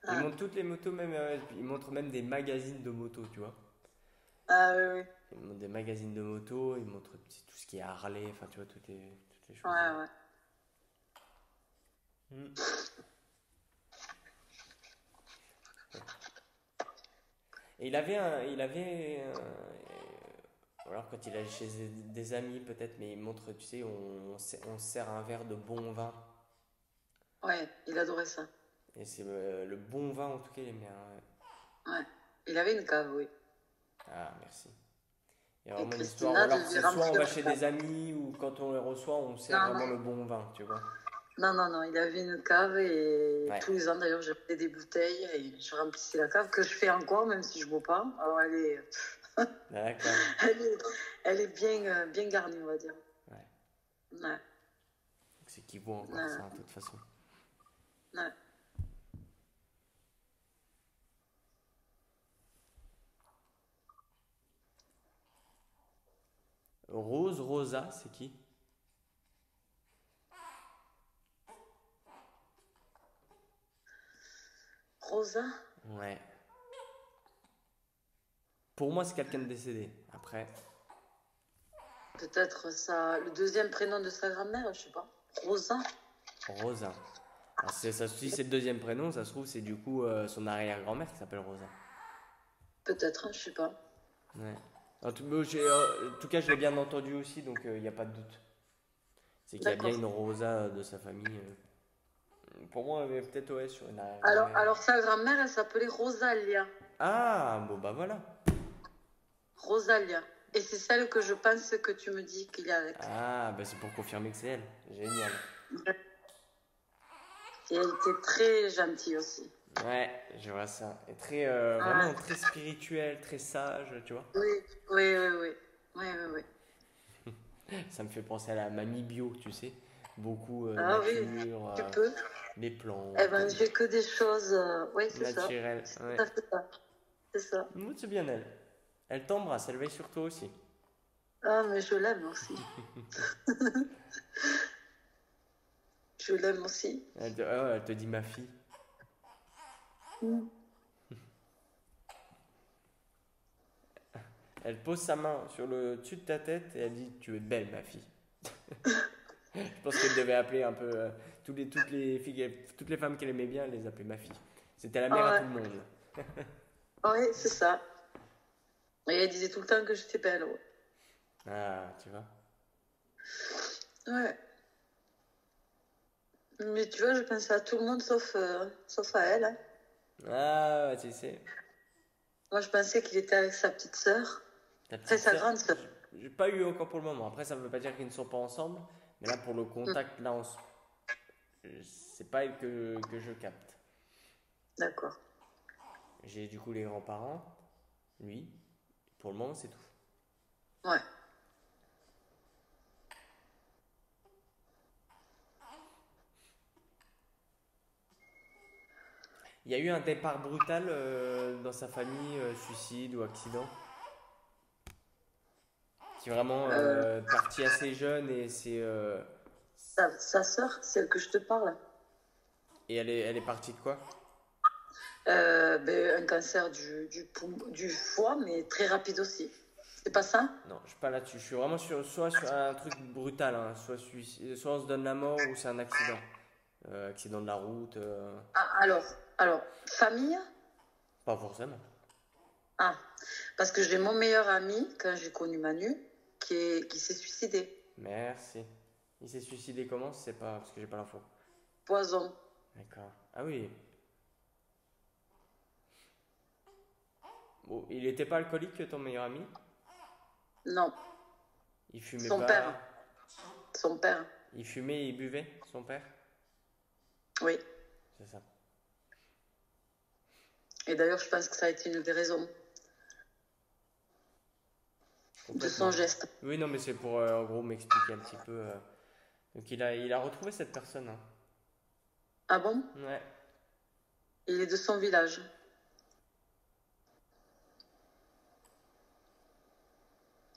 Il Ah, montre toutes les motos, même, il montre même des magazines de moto, tu vois. ah, oui, oui. Il montre des magazines de moto, il montre tout ce qui est Harley, enfin, tu vois, toutes les Ouais, choses. ouais. Hmm. Et alors quand il allait chez des amis peut-être, mais il montre, tu sais, on sert un verre de bon vin. Ouais, il adorait ça. Et c'est le bon vin, en tout cas, il aime bien. Ouais. Ouais. Il avait une cave, oui. Ah, merci. Il y a Et vraiment une histoire. Ou Christina alors devait c'est soit on remplir va la chez cave. des amis, ou quand on les reçoit, on sert Non, vraiment non, le bon vin, tu vois. non, non, non. Il avait une cave et Ouais, tous les ans, d'ailleurs, j'achetais des bouteilles et je remplissais la cave que je fais encore, même si je ne bois pas. Alors, d'accord. elle est, elle est bien, bien garnie, on va dire. Ouais. Ouais, Donc c'est qui vaut encore ça, ouais, de toute façon. ouais. Rose, Rosa, c'est qui? Rosa, Ouais. Pour moi, c'est quelqu'un de décédé. Après, peut-être ça, le deuxième prénom de sa grand-mère, je sais pas. Rosa, Rosa. Alors, si c'est le deuxième prénom, ça se trouve, c'est du coup son arrière-grand-mère qui s'appelle Rosa. peut-être, hein, je sais pas. Ouais. En tout cas, je l'ai bien entendu aussi, donc il n'y a pas de doute. C'est qu'il y a bien D'accord. une Rosa de sa famille. Pour moi, peut-être ouais, sur une Alors, arrière-grand-mère. alors sa grand-mère, elle s'appelait Rosalia. Ah, bon bah voilà. Rosalia. Et c'est celle que je pense que tu me dis qu'il est avec. Ah, bah c'est pour confirmer que c'est elle. Génial. Et elle était très gentille aussi. Ouais, je vois ça. Et Ah, vraiment très spirituel, très sage, tu vois. oui, oui, oui, oui. Oui, oui, oui. Ça me fait penser à la mamie bio, tu sais. Beaucoup Ah oui, nature, tu peux. les Eh plantes, ben, j'ai que des choses. Oui, c'est ça. naturelles. C'est Ouais. tout à fait ça. C'est ça. C'est bien elle. Elle t'embrasse, elle veille sur toi aussi. Ah, mais je l'aime aussi. Je l'aime aussi. Elle te dit ma fille. Mm. Elle pose sa main sur le dessus de ta tête et elle dit tu es belle ma fille. Je pense qu'elle devait appeler un peu toutes les femmes qu'elle aimait bien, elle les appelait ma fille. C'était la mère à Ah tout le monde. ouais, ouais, c'est ça. Et elle disait tout le temps que j'étais belle. Ouais. Ah, tu vois. Ouais. Mais tu vois, je pensais à tout le monde sauf à elle. Hein. Ah, tu sais. Moi, je pensais qu'il était avec sa petite sœur. Ta Enfin, petite sa sœur, grande sœur. j'ai pas eu encore pour le moment. Après, ça veut pas dire qu'ils ne sont pas ensemble. Mais là, pour le Mm. contact, là, c'est pas elle que je capte. D'accord. J'ai du coup les grands-parents, lui. Pour le moment, c'est tout. Ouais. Il y a eu un départ brutal dans sa famille, suicide ou accident, qui est vraiment Euh, parti assez jeune sa sœur, celle que je te parle, et elle est partie de quoi? ben, un cancer du foie, mais très rapide aussi. C'est pas ça? Non, je suis pas là-dessus. Je suis vraiment soit sur un truc brutal, hein, soit on se donne la mort ou c'est un accident. Accident de la route, Ah, alors, famille? pas forcément. Ah, parce que j'ai mon meilleur ami, quand j'ai connu Manu, qui s'est suicidé. Merci. Il s'est suicidé comment? C'est pas parce que j'ai pas l'info. Poison. D'accord. Ah oui. Bon, il était pas alcoolique ton meilleur ami? Non, Il fumait son père. pas. Son père. Il fumait et il buvait, son père? Oui. C'est ça. Et d'ailleurs, je pense que ça a été une des raisons de son Complètement. geste. Oui, non, mais c'est pour en gros m'expliquer un petit peu. Donc il a retrouvé cette personne, hein. Ah bon? Ouais. Il est de son village.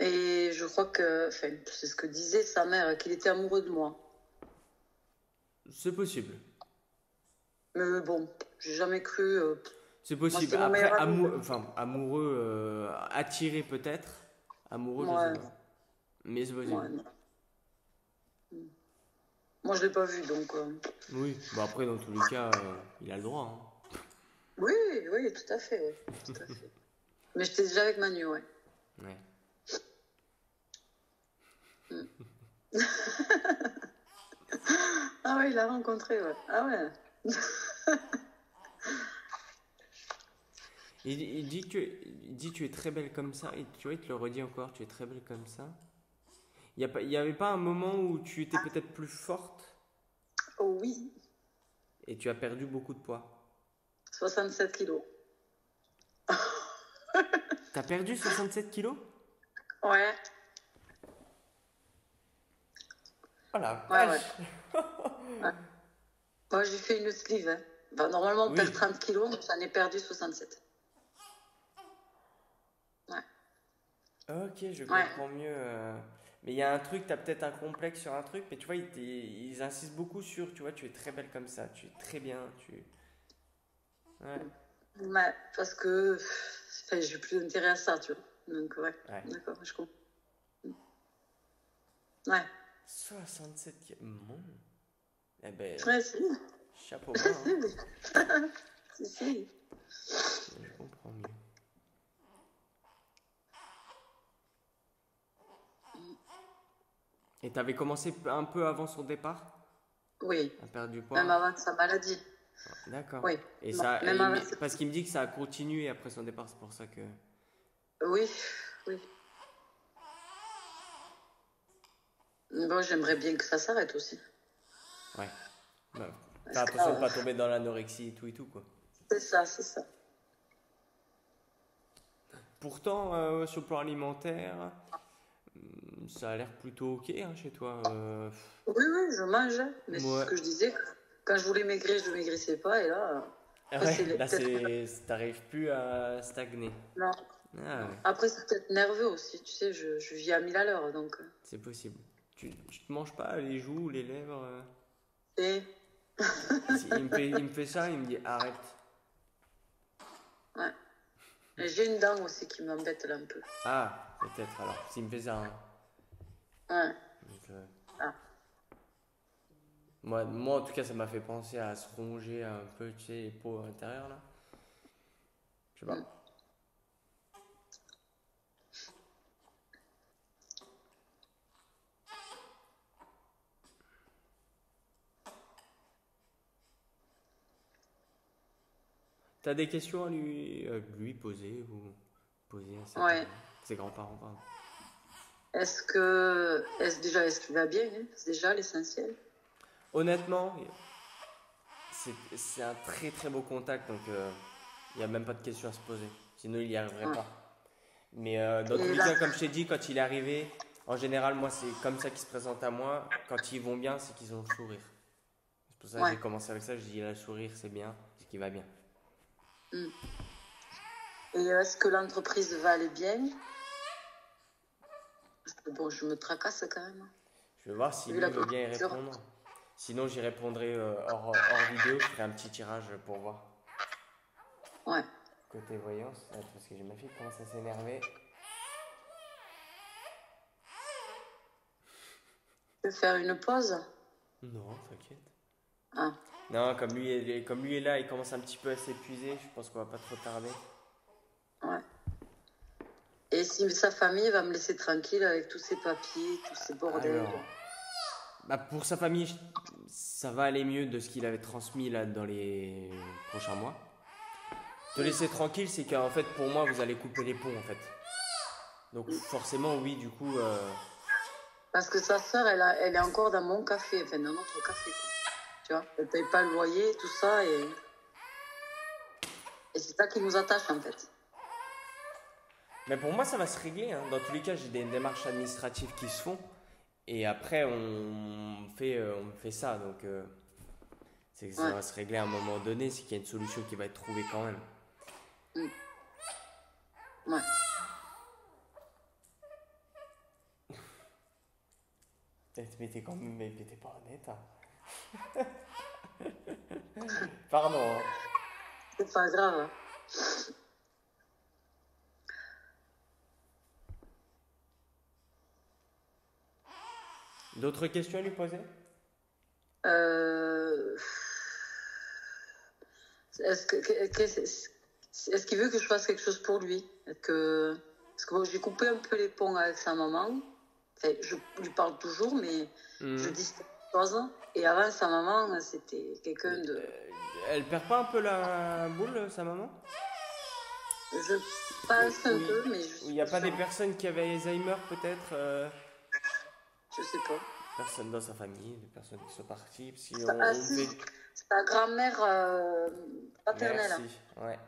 Et je crois que, enfin, c'est ce que disait sa mère, qu'il était amoureux de moi. C'est possible. Mais bon, j'ai jamais cru. C'est Moi, possible. c'était mon Après, meilleur ami. enfin, amoureux, attiré peut-être. Amoureux, je sais Ouais, pas. Mais c'est possible. ouais, non. Moi, je l'ai pas vu, donc. Oui. Bon, après, dans tous les cas, il a le droit, hein. Oui, oui, tout à fait, ouais, tout à fait. Mais j'étais déjà avec Manu, ouais. Ouais. Ah ouais, il l'a rencontré, ouais. Ah ouais. Il dit tu es très belle comme ça. Et tu vois, il te le redit encore, tu es très belle comme ça. Il y avait pas un moment où tu étais peut-être plus forte Oh oui, et tu as perdu beaucoup de poids. 67 kilos. T'as perdu 67 kilos? Ouais, Oh la ouais, ouais. vache! Ouais. Moi, j'ai fait une sleeve, hein. Enfin, normalement, on perd Oui. 30 kilos, mais j'en ai perdu 67. Ouais, Ok, je ouais. comprends mieux. Mais il y a un truc, t'as peut-être un complexe sur un truc, mais tu vois, ils insistent beaucoup sur, tu vois, tu es très belle comme ça, tu es très bien, tu... Ouais, Ouais, parce que enfin, j'ai plus d'intérêt à ça, tu vois. Donc, ouais, ouais. d'accord, je comprends. Ouais, 67 kilos. Eh ben, ouais, si, chapeau bas, hein. si, si. Je comprends mieux. Et t'avais commencé un peu avant son départ Oui, à perdre du même poids? avant sa maladie. D'accord. Oui, Et ça, même avant parce qu'il me dit que ça a continué après son départ, c'est pour ça que... Oui, oui. Bon, j'aimerais bien que ça s'arrête aussi. Ouais. Bah, fais Parce que attention de pas tomber dans l'anorexie et tout, quoi. c'est ça, c'est ça. Pourtant, sur le plan alimentaire, ça a l'air plutôt ok hein, chez toi. Oui, oui, je mange, hein. Mais c'est ce Ouais. que je disais. Quand je voulais maigrir, je maigrissais pas. Et là, après, Ouais, c'est là, peut-être. t'arrives plus à stagner. Non, Ah non. ouais, Après, c'est peut-être nerveux aussi. Tu sais, je vis à 1000 à l'heure. Donc, c'est possible. Tu te manges pas les joues, les lèvres et, il me fait ça, il me dit arrête. ouais. Et j'ai une dent aussi qui m'embête là un peu. Ah, peut-être alors. S'il me fait ça, hein. Ouais. Donc, Ah. moi, en tout cas, ça m'a fait penser à se ronger un peu, tu sais, les peaux intérieures là. Je sais Mm. pas. T'as des questions à lui poser ou poser à ses Ouais. parents, ses grands-parents, pardon. Est-ce qu'il va bien, hein? C'est déjà l'essentiel. Honnêtement, c'est un très très beau contact, donc il n'y a même pas de questions à se poser. Sinon, il n'y arriverait Ouais. pas. Mais dans tous Et les là, cas, comme je t'ai dit, quand il est arrivé, en général, moi, c'est comme ça qu'il se présente à moi. Quand ils vont bien, c'est qu'ils ont le sourire. C'est pour ça que ouais. j'ai commencé avec ça. Je dis, il a le sourire, c'est bien, c'est qu'il va bien. Mm. Et est-ce que l'entreprise va aller bien? Parce que bon, je me tracasse quand même. Je vais voir si Vu lui la veut bien y conjoncture. répondre. Sinon, j'y répondrai hors vidéo. Je ferai un petit tirage pour voir. Ouais. Côté voyance, attends, parce que j'ai ma fille qui commence à s'énerver. Je vais faire une pause. Non, t'inquiète. Ah, Non, comme lui est là, il commence un petit peu à s'épuiser. Je pense qu'on va pas trop tarder. ouais. Et si sa famille va me laisser tranquille avec tous ces papiers, tous ces bordels. Alors, bah pour sa famille, ça va aller mieux de ce qu'il avait transmis là dans les prochains mois. Te laisser tranquille, c'est qu'en fait, pour moi, vous allez couper les ponts en fait. Donc forcément, oui, du coup, Parce que sa sœur, elle est encore dans mon café, enfin dans notre café, quoi. Tu vois, elle paye pas le loyer, tout ça, et Et c'est ça qui nous attache, en fait. Mais pour moi, ça va se régler, hein. Dans tous les cas, j'ai des démarches administratives qui se font. Et après, on fait ça. Donc, c'est que ça Ouais. va se régler à un moment donné. C'est qu'il y a une solution qui va être trouvée quand même. Mm. Ouais. Mais t'es pas honnête, hein. Pardon, hein. C'est pas grave. D'autres questions à lui poser? Euh, Est-ce qu'il veut que je fasse quelque chose pour lui? Parce que bon, j'ai coupé un peu les ponts avec sa maman. Enfin, je lui parle toujours, mais je Mhm. dis certaines choses. Et avant, sa maman, c'était quelqu'un de... Elle perd pas un peu la boule, sa maman? Je pense un peu, mais je Ou il suis n'y a pas pas des sûre. personnes qui avaient Alzheimer peut-être? Je sais pas. Personne dans sa famille, des personnes qui sont parties. Si Ah on si, devait... sa grand-mère paternelle. Merci, ouais.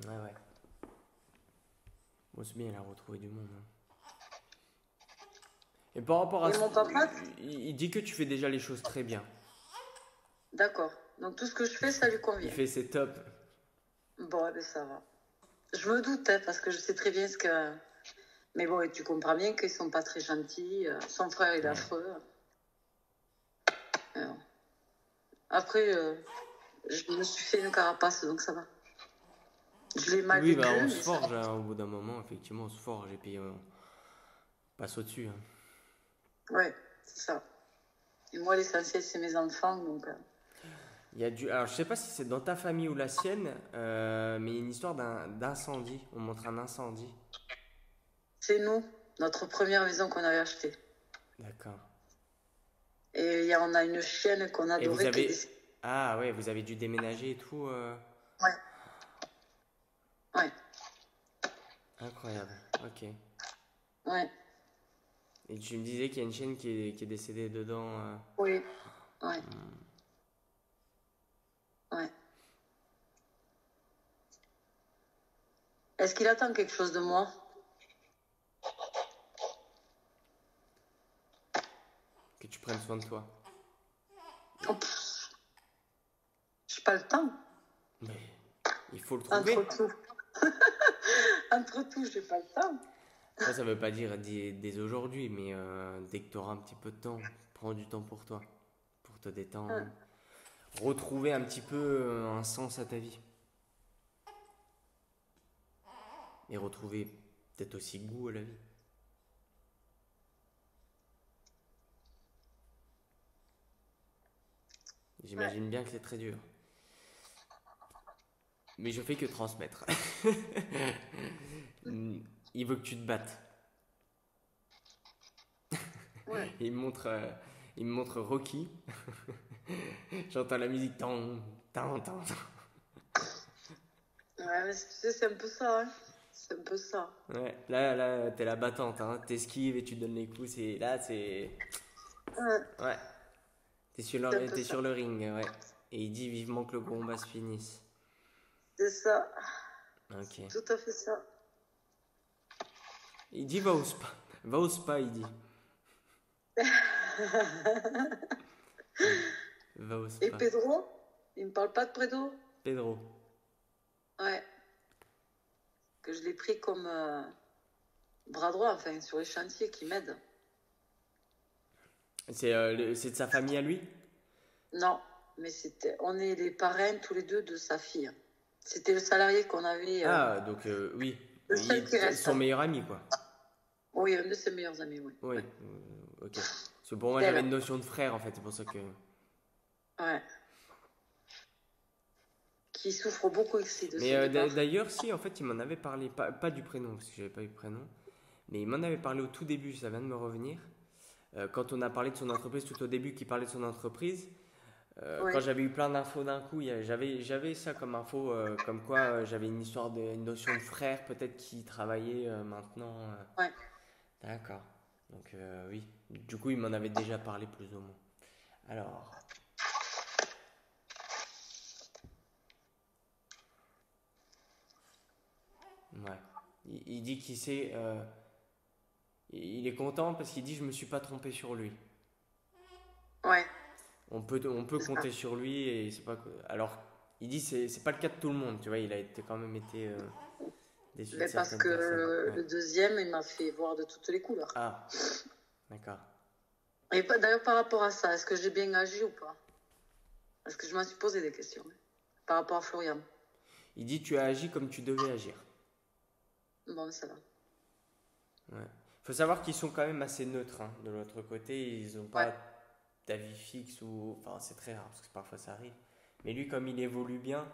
Ouais, ouais. Bon, c'est bien, elle a retrouvé du monde, hein. Et par rapport à Et ça, mon papa, il dit que tu fais déjà les choses très bien. d'accord. Donc tout ce que je fais, ça lui Il convient. fait ses tops. Bon, eh ben, ça va. Je me doute, hein, parce que je sais très bien ce que... Mais bon, et tu comprends bien qu'ils sont pas très gentils. Son frère est Ouais. affreux. Alors, après, je me suis fait une carapace, donc ça va. Je l'ai mal Oui, bah vécu, on se mais ça va. forge, hein, au bout d'un moment, effectivement, on se forge et puis on passe au-dessus, hein. Ouais, c'est ça. Et moi, l'essentiel, c'est mes enfants, donc... Alors, je sais pas si c'est dans ta famille ou la sienne, mais il y a une histoire d'incendie. On montre un incendie. C'est nous, notre première maison qu'on avait achetée. D'accord. Et on a une chienne qu'on Et vous adorait qui est avez... décédée. Ah ouais, vous avez dû déménager et tout. Ouais, ouais, Incroyable. Ok. ouais, Et tu me disais qu'il y a une chienne qui est décédée dedans. oui, ouais, ouais. Est-ce qu'il attend quelque chose de moi? Que tu prennes soin de toi. Oh, pff, j'ai pas le temps. Mais il faut le trouver. Entre tout. Entre tout, j'ai pas le temps. Après, ça veut pas dire dès aujourd'hui, mais dès que tu auras un petit peu de temps, prends du temps pour toi, pour te détendre, Hein. retrouver un petit peu un sens à ta vie. Et retrouver peut-être aussi goût à la vie. Ouais. J'imagine bien que c'est très dur. Mais je fais que transmettre. Il veut que tu te battes. Ouais. Il me montre Rocky. J'entends la musique. Tan, tan, tan, tan. Ouais, mais tu sais, c'est un peu ça, hein. C'est un peu ça. Ouais, là, t'es la battante, hein. T'esquives et tu donnes les coups. Là, c'est. Ouais, Ouais, c'est un peu t'es ça. sur le ring, ouais. Et il dit vivement que le combat se finisse. C'est ça. Ok. Tout à fait ça. Il dit va au spa. Va au spa, il dit. Va au Et spa. Pedro? Il me parle pas de Pedro? Pedro. Ouais. Que je l'ai pris comme bras droit, enfin, sur les chantiers qui m'aide. C'est de sa famille à lui? Non, mais on est les parrains tous les deux de sa fille. C'était le salarié qu'on avait, Ah, donc oui. le seul qui reste. Son meilleur ami, quoi. Oui, un de ses meilleurs amis, oui. Oui, Ouais. ok. Parce que pour moi, j'avais Tel. une notion de frère, en fait, c'est pour ça que... Ouais. Qui souffre beaucoup aussi de Mais son départ. d'ailleurs, si, en fait, il m'en avait parlé, pas du prénom, parce que j'avais pas eu le prénom, mais il m'en avait parlé au tout début, ça vient de me revenir. Quand on a parlé de son entreprise, tout au début, qu'il parlait de son entreprise, Oui, quand j'avais eu plein d'infos d'un coup, j'avais ça comme info, comme quoi j'avais une notion de frère, peut-être qui travaillait maintenant. ouais. D'accord. Donc oui, du coup, il m'en avait déjà parlé plus ou moins. Alors, Ouais. Il dit qu'il sait. Il est content parce qu'il dit je me suis pas trompé sur lui. Ouais, On peut c'est ça. compter sur lui et c'est pas. Alors, il dit c'est pas le cas de tout le monde, tu vois. Il a quand même été déçu de Mais parce certaines que personnes. Ouais. le deuxième, il m'a fait voir de toutes les couleurs. Ah, d'accord. Et d'ailleurs, par rapport à ça, est-ce que j'ai bien agi ou pas? Parce que je m'en suis posé des questions, hein, par rapport à Florian. Il dit tu as agi comme tu devais agir. Bon, ça va. Ouais. Faut savoir qu'ils sont quand même assez neutres, hein. De l'autre côté, ils n'ont Ouais, pas d'avis fixe ou. Enfin, c'est très rare parce que parfois ça arrive. Mais lui, comme il évolue bien,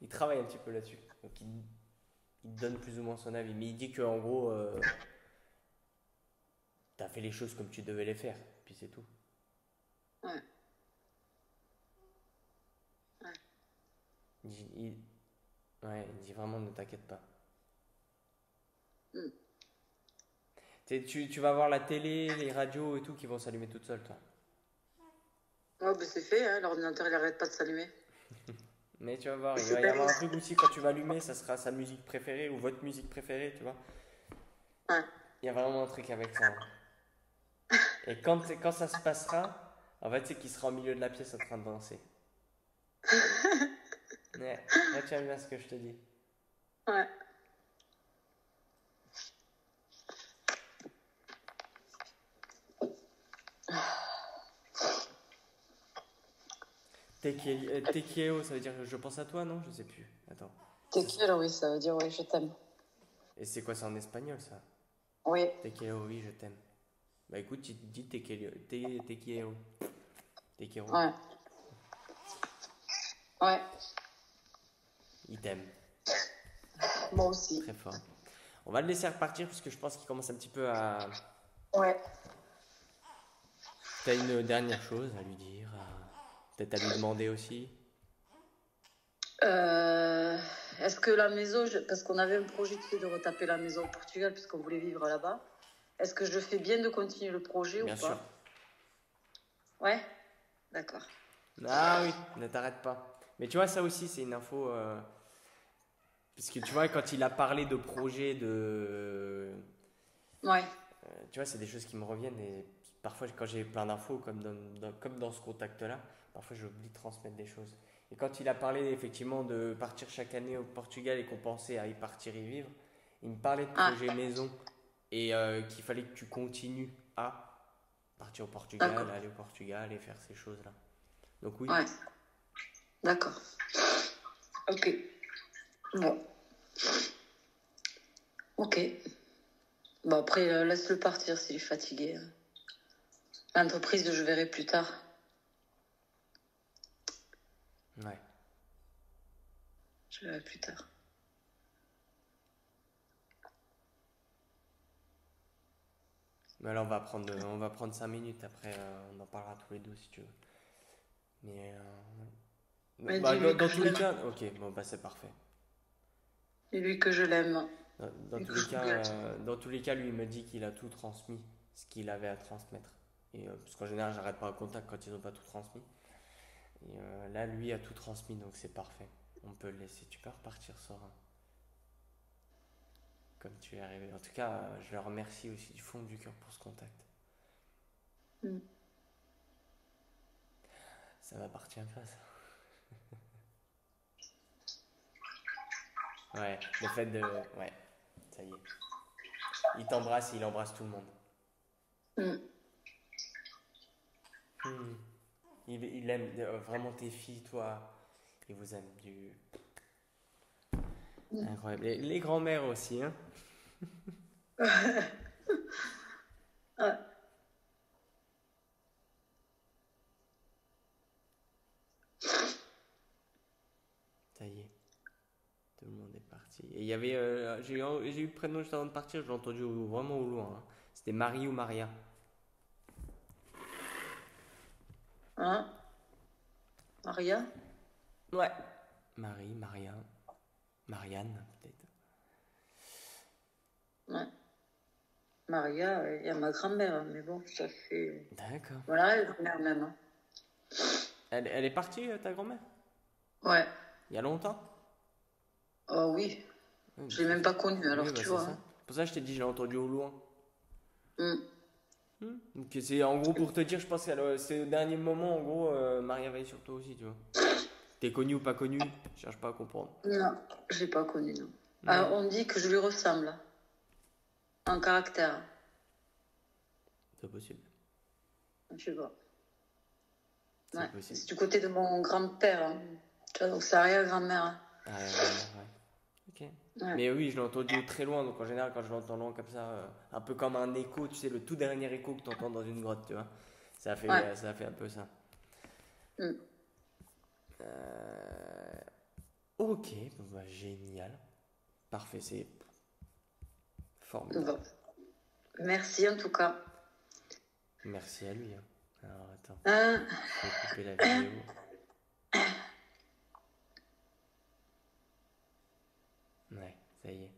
il travaille un petit peu là-dessus. Donc il donne plus ou moins son avis. Mais il dit que en gros, t'as fait les choses comme tu devais les faire. Puis c'est tout. ouais, ouais. Il, dit- il- ouais, il dit vraiment ne t'inquiète pas. Hmm. Tu vas voir la télé, les radios et tout qui vont s'allumer toutes seules, toi. Ouais, ben c'est fait, hein, l'ordinateur, il arrête pas de s'allumer. Mais tu vas voir, il C'est va y bien. avoir un truc aussi quand tu vas allumer, ça sera sa musique préférée ou votre musique préférée, tu vois. Ouais. Il y a vraiment un truc avec ça, hein. Et quand ça se passera, en fait, c'est qu'il sera au milieu de la pièce en train de danser. Ouais, retiens bien ce que je te dis. Ouais. Tekieo, ça veut dire je pense à toi, non? Je sais plus. Attends. T'es quiero, oui, ça veut dire oui, je t'aime. Et c'est quoi, c'est en espagnol ça? Oui, Tekieo, oui, je t'aime. Bah écoute, tu dis Tekieo. Tekieo. Tekieo. ouais, ouais. Il t'aime. Moi aussi. Très fort. On va le laisser repartir parce que je pense qu'il commence un petit peu à. Ouais. T'as une dernière chose à lui dire, peut-être à lui demander aussi. Euh, Est-ce que la maison, parce qu'on avait un projet de retaper la maison au Portugal, puisqu'on voulait vivre là-bas, est-ce que je fais bien de continuer le projet ou Bien sûr. pas? Ouais, d'accord. Ah oui, ne t'arrête pas. Mais tu vois, ça aussi, c'est une info. Parce que tu vois, quand il a parlé de projet, Ouais, tu vois, c'est des choses qui me reviennent et parfois, quand j'ai plein d'infos, comme dans ce contact-là, parfois j'oublie de transmettre des choses. Et quand il a parlé effectivement de partir chaque année au Portugal et qu'on pensait à y partir y vivre, il me parlait de ah, projet maison et qu'il fallait que tu continues à partir au Portugal, d'accord. aller au Portugal et faire ces choses-là. Donc oui, Ouais, d'accord. Ok. Bon, ok. Bon, après, laisse-le partir s'il est fatigué, hein. L'entreprise, je verrai plus tard. ouais. Je verrai plus tard. Mais là, on va prendre 5 minutes après, on en parlera tous les deux si tu veux. Mais Mais bah, dans, dis-lui que dans je tous les l'aime. cas, ok, bon bah c'est parfait. Dis-lui que je l'aime. Dans Et tous que les je cas, regrette. lui il me dit qu'il a tout transmis, ce qu'il avait à transmettre. Et, parce qu'en général, j'arrête pas un contact quand ils n'ont pas tout transmis. Et là, lui a tout transmis, donc c'est parfait. On peut le laisser. Tu peux repartir, Sora, comme tu es arrivé. En tout cas, je le remercie aussi du fond du cœur pour ce contact. Mm. Ça m'appartient pas, ça. Ouais, le fait de. Ouais, ça y est. Il t'embrasse et il embrasse tout le monde. Mm. Hmm. Il aime vraiment tes filles, toi. Il vous aime du. Incroyable. Les grands-mères aussi, hein. Ouais. Ça y est, tout le monde est parti. Et il y avait. J'ai eu le prénom juste avant de partir, je l'ai entendu vraiment au loin, hein. C'était Marie ou Maria. Hein? Maria? Ouais. Marie, Maria, Marianne, peut-être. Ouais. Maria, il y a ma grand-mère, hein, mais bon, ça fait. D'accord. Voilà, elle est mère même, hein. Elle est partie, ta grand-mère? Ouais. Il y a longtemps? Oh oui. Oui, Je l'ai même pas connu, oui, alors bah tu c'est vois. ça. Pour ça, je t'ai dit, je l'ai entendu au loin. Mm. Donc c'est en gros pour te dire, je pense que c'est au dernier moment, en gros, Maria veille sur toi aussi, tu vois. T'es connu ou pas connu, je cherche pas à comprendre. Non, je l'ai pas connu, non. Hmm, On dit que je lui ressemble en caractère. c'est possible. Je sais pas. C'est Ouais. possible. C'est du côté de mon grand-père, hein. Tu vois, donc c'est arrière-grand-mère, hein. Arrière-grand-mère, ouais. Ok. Ouais. Mais oui, je l'ai entendu au très loin, donc en général, quand je l'entends loin comme ça, un peu comme un écho, tu sais, le tout dernier écho que tu entends dans une grotte, tu vois. Ouais. Ça a fait un peu ça. Mm. Euh, Ok, bon, bah, génial. Parfait, c'est Bon. formidable. Merci en tout cas. Merci à lui, hein. Alors attends, Hein. je vais couper la vidéo. Ouais, ça y est.